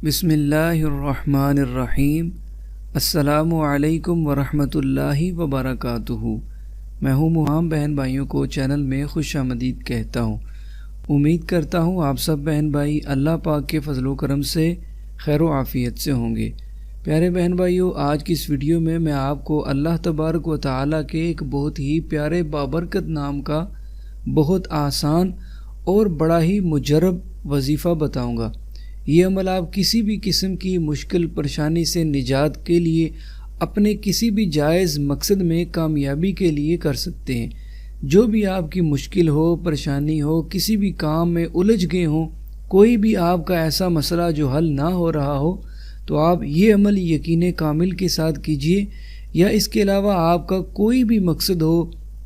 بسم اللہ الرحمن الرحیم۔ السلام علیکم ورحمۃ اللہ وبرکاتہ۔ میں ہوں بہن بھائیوں کو چینل میں خوش آمدید کہتا ہوں۔ امید کرتا ہوں آپ سب بہن بھائی اللہ پاک کے فضل و کرم سے خیر و عافیت سے ہوں گے۔ پیارے بہن بھائیوں، آج کی اس ویڈیو میں آپ کو اللہ تبارک و تعالیٰ کے ایک بہت ہی پیارے بابرکت نام کا بہت آسان اور بڑا ہی مجرب وظیفہ بتاؤں گا۔ یہ عمل آپ کسی بھی قسم کی مشکل پریشانی سے نجات کے لیے اپنے کسی بھی جائز مقصد میں کامیابی کے لیے کر سکتے ہیں۔ جو بھی آپ کی مشکل ہو، پریشانی ہو، کسی بھی کام میں الجھ گئے ہوں، کوئی بھی آپ کا ایسا مسئلہ جو حل نہ ہو رہا ہو، تو آپ یہ عمل یقین کامل کے ساتھ کیجئے۔ یا اس کے علاوہ آپ کا کوئی بھی مقصد ہو،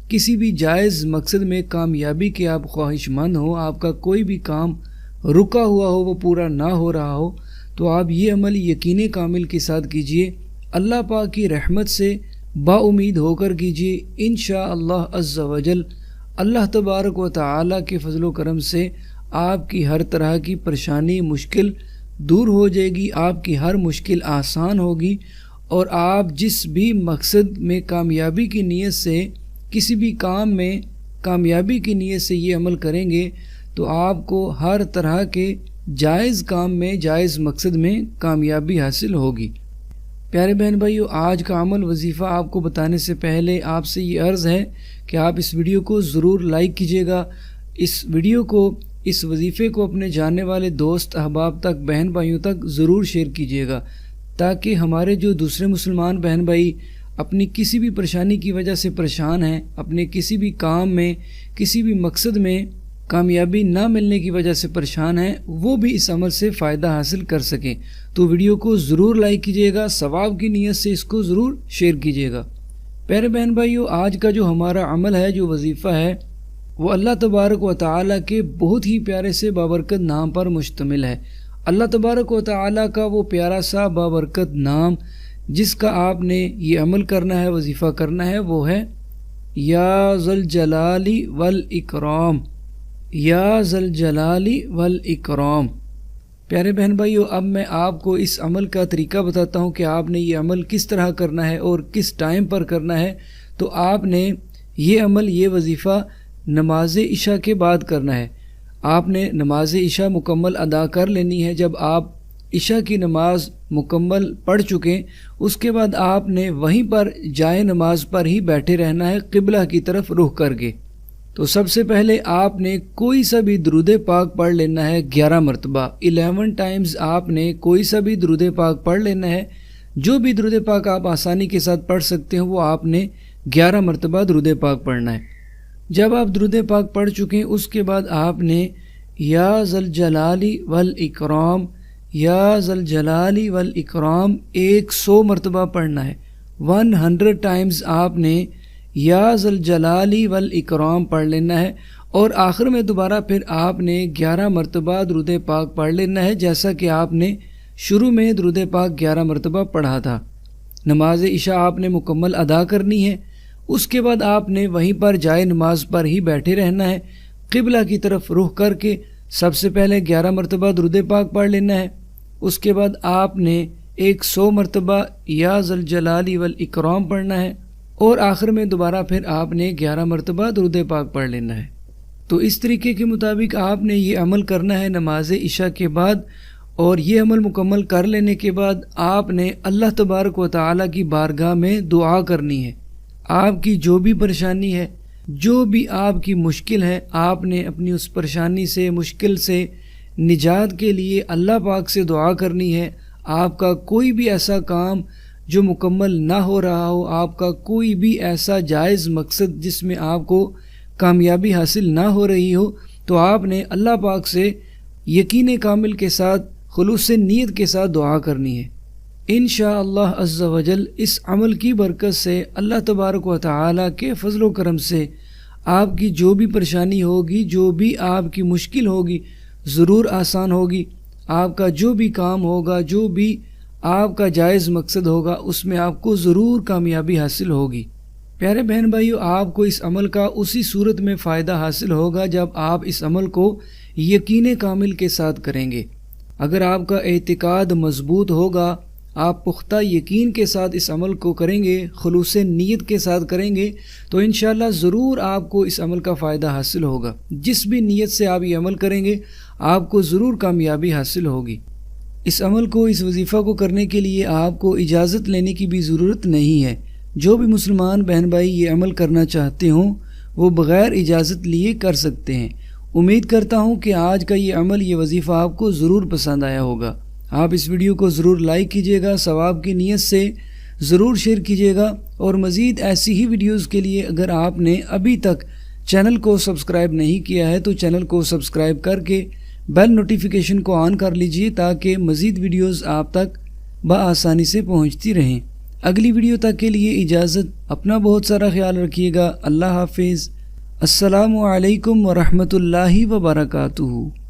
کسی بھی جائز مقصد میں کامیابی کے آپ خواہش مند ہو، آپ کا کوئی بھی کام رکا ہوا ہو، وہ پورا نہ ہو رہا ہو، تو آپ یہ عمل یقین کامل کے ساتھ کیجئے۔ اللہ پاک کی رحمت سے با امید ہو کر کیجئے۔ انشاءاللہ عز و جل اللہ تبارک و تعالیٰ کے فضل و کرم سے آپ کی ہر طرح کی پریشانی مشکل دور ہو جائے گی، آپ کی ہر مشکل آسان ہوگی، اور آپ جس بھی مقصد میں کامیابی کی نیت سے، کسی بھی کام میں کامیابی کی نیت سے یہ عمل کریں گے، تو آپ کو ہر طرح کے جائز کام میں، جائز مقصد میں کامیابی حاصل ہوگی۔ پیارے بہن بھائیو، آج کا عمل وظیفہ آپ کو بتانے سے پہلے آپ سے یہ عرض ہے کہ آپ اس ویڈیو کو ضرور لائک کیجیے گا۔ اس ویڈیو کو، اس وظیفے کو اپنے جاننے والے دوست احباب تک، بہن بھائیوں تک ضرور شیئر کیجیے گا، تاکہ ہمارے جو دوسرے مسلمان بہن بھائی اپنی کسی بھی پریشانی کی وجہ سے پریشان ہیں، اپنے کسی بھی کام میں، کسی بھی مقصد میں کامیابی نہ ملنے کی وجہ سے پریشان ہیں، وہ بھی اس عمل سے فائدہ حاصل کر سکیں۔ تو ویڈیو کو ضرور لائک کیجیے گا، ثواب کی نیت سے اس کو ضرور شیئر کیجیے گا۔ پیارے بہن بھائیو، آج کا جو ہمارا عمل ہے، جو وظیفہ ہے، وہ اللہ تبارک و تعالیٰ کے بہت ہی پیارے سے بابرکت نام پر مشتمل ہے۔ اللہ تبارک و تعالیٰ کا وہ پیارا سا بابرکت نام جس کا آپ نے یہ عمل کرنا ہے، وظیفہ کرنا ہے، وہ ہے یا ذوالجلال والاکرام، یا ذوالجلال والاکرام۔ پیارے بہن بھائیو، اب میں آپ کو اس عمل کا طریقہ بتاتا ہوں کہ آپ نے یہ عمل کس طرح کرنا ہے اور کس ٹائم پر کرنا ہے۔ تو آپ نے یہ عمل، یہ وظیفہ نماز عشاء کے بعد کرنا ہے۔ آپ نے نماز عشاء مکمل ادا کر لینی ہے۔ جب آپ عشاء کی نماز مکمل پڑھ چکیں، اس کے بعد آپ نے وہیں پر جائے نماز پر ہی بیٹھے رہنا ہے، قبلہ کی طرف رخ کر کے۔ تو سب سے پہلے آپ نے کوئی سا بھی درود پاک پڑھ لینا ہے 11 مرتبہ، 11 ٹائمز آپ نے کوئی سا بھی درود پاک پڑھ لینا ہے۔ جو بھی درود پاک آپ آسانی کے ساتھ پڑھ سکتے ہیں، وہ آپ نے 11 مرتبہ درود پاک پڑھنا ہے۔ جب آپ درود پاک پڑھ چکیں، اس کے بعد آپ نے یا ذوالجلال والاکرام، یا ذوالجلال والاکرام 100 مرتبہ پڑھنا ہے۔ 100 ٹائمز آپ نے یا ذوالجلال والاکرام پڑھ لینا ہے، اور آخر میں دوبارہ پھر آپ نے 11 مرتبہ درود پاک پڑھ لینا ہے، جیسا کہ آپ نے شروع میں درود پاک 11 مرتبہ پڑھا تھا۔ نماز عشاء آپ نے مکمل ادا کرنی ہے۔ اس کے بعد آپ نے وہیں پر جائے نماز پر ہی بیٹھے رہنا ہے، قبلہ کی طرف رخ کر کے۔ سب سے پہلے 11 مرتبہ درود پاک پڑھ لینا ہے، اس کے بعد آپ نے 100 مرتبہ یا ذوالجلال والاکرام پڑھنا ہے، اور آخر میں دوبارہ پھر آپ نے 11 مرتبہ درود پاک پڑھ لینا ہے۔ تو اس طریقے کے مطابق آپ نے یہ عمل کرنا ہے نماز عشاء کے بعد، اور یہ عمل مکمل کر لینے کے بعد آپ نے اللہ تبارک و تعالیٰ کی بارگاہ میں دعا کرنی ہے۔ آپ کی جو بھی پریشانی ہے، جو بھی آپ کی مشکل ہے، آپ نے اپنی اس پریشانی سے، مشکل سے نجات کے لیے اللہ پاک سے دعا کرنی ہے۔ آپ کا کوئی بھی ایسا کام جو مکمل نہ ہو رہا ہو، آپ کا کوئی بھی ایسا جائز مقصد جس میں آپ کو کامیابی حاصل نہ ہو رہی ہو، تو آپ نے اللہ پاک سے یقین کامل کے ساتھ، خلوص نیت کے ساتھ دعا کرنی ہے۔ انشاءاللہ عز و جل اس عمل کی برکت سے، اللہ تبارک و تعالیٰ کے فضل و کرم سے، آپ کی جو بھی پریشانی ہوگی، جو بھی آپ کی مشکل ہوگی، ضرور آسان ہوگی۔ آپ کا جو بھی کام ہوگا، جو بھی آپ کا جائز مقصد ہوگا، اس میں آپ کو ضرور کامیابی حاصل ہوگی۔ پیارے بہن بھائیو، آپ کو اس عمل کا اسی صورت میں فائدہ حاصل ہوگا جب آپ اس عمل کو یقین کامل کے ساتھ کریں گے۔ اگر آپ کا اعتقاد مضبوط ہوگا، آپ پختہ یقین کے ساتھ اس عمل کو کریں گے، خلوص نیت کے ساتھ کریں گے، تو انشاءاللہ ضرور آپ کو اس عمل کا فائدہ حاصل ہوگا۔ جس بھی نیت سے آپ یہ عمل کریں گے، آپ کو ضرور کامیابی حاصل ہوگی۔ اس عمل کو، اس وظیفہ کو کرنے کے لیے آپ کو اجازت لینے کی بھی ضرورت نہیں ہے۔ جو بھی مسلمان بہن بھائی یہ عمل کرنا چاہتے ہوں وہ بغیر اجازت لیے کر سکتے ہیں۔ امید کرتا ہوں کہ آج کا یہ عمل، یہ وظیفہ آپ کو ضرور پسند آیا ہوگا۔ آپ اس ویڈیو کو ضرور لائک کیجیے گا، ثواب کی نیت سے ضرور شیئر کیجیے گا، اور مزید ایسی ہی ویڈیوز کے لیے اگر آپ نے ابھی تک چینل کو سبسکرائب نہیں کیا ہے تو چینل کو سبسکرائب کر کے بیل نوٹیفیکیشن کو آن کر لیجئے تاکہ مزید ویڈیوز آپ تک بآسانی سے پہنچتی رہیں۔ اگلی ویڈیو تک کے لیے اجازت، اپنا بہت سارا خیال رکھیے گا۔ اللہ حافظ۔ السلام علیکم ورحمۃ اللہ وبرکاتہ۔